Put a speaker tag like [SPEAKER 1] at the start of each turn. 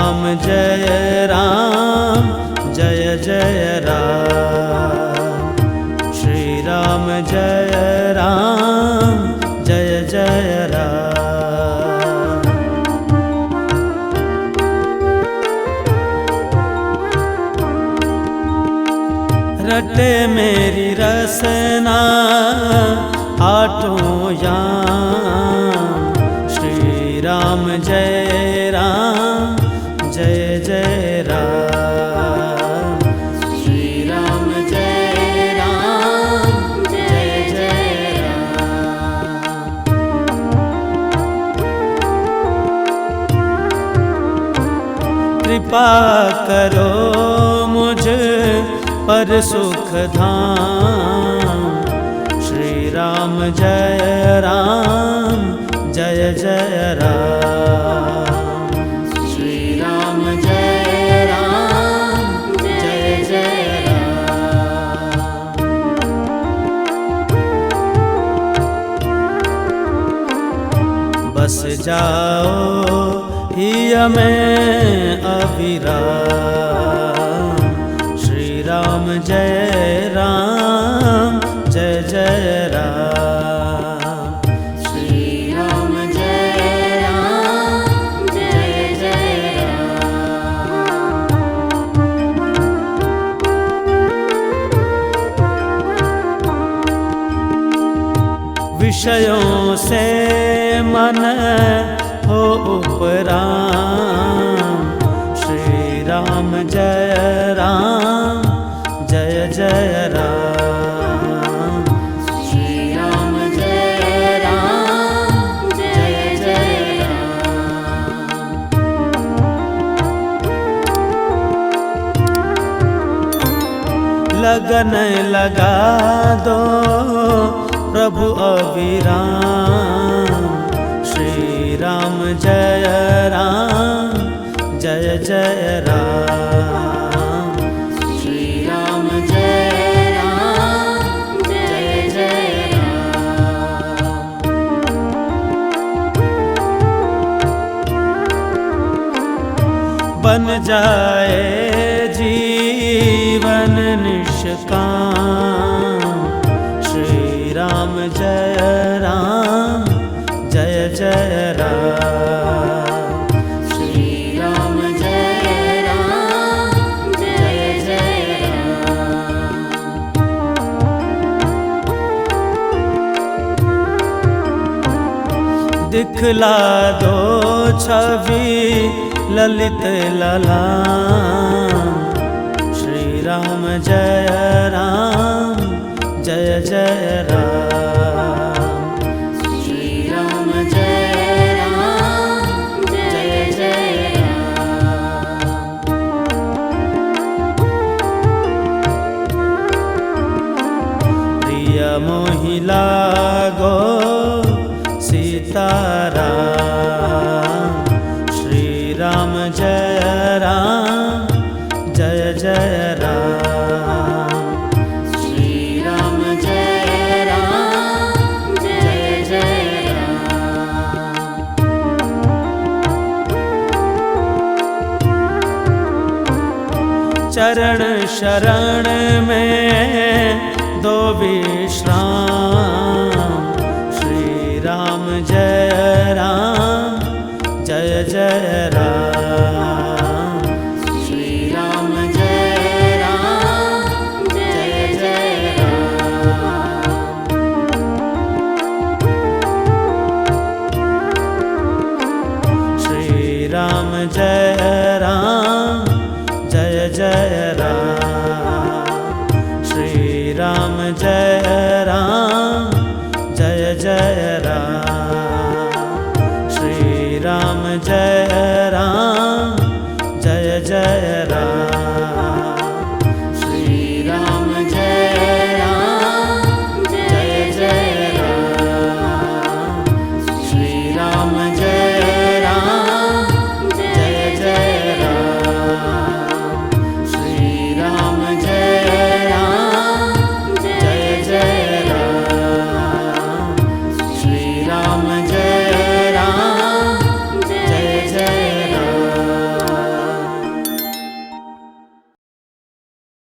[SPEAKER 1] राम जय जय राम। श्री राम जय जय राम। रटे मेरी रसना आठों याम। श्री राम जय जय राम। श्री राम जय जय राम। कृपा करो मुझ पर सुख धाम। श्री राम जय जय राम। श्री राम जय जय राम। बस जाओ हिया में अविराम। श्री राम जय जय राम। श्री राम जय जय राम। विषयों से मन हो उपराम। श्री राम जय जय राम। श्री राम जय जय राम। लगन लगा दो प्रभु अविराम। श्री राम जय जय राम। श्री राम जय जय राम। बन जाए जीवन निष्काम। श्री राम जय जय राम। श्री राम जय जय राम। दिखला दो छवि ललित ललाम। श्री राम जय जय राम। श्री राम जय जय राम। प्रिय मोहिला गो सीताराम। श्री राम जय जय राम। श्री राम जय जय राम। चरण शरण में दो विश्राम। श्री राम जय जय राम। श्री राम जय जय राम। श्री राम जय जय राम। श्री राम जय जय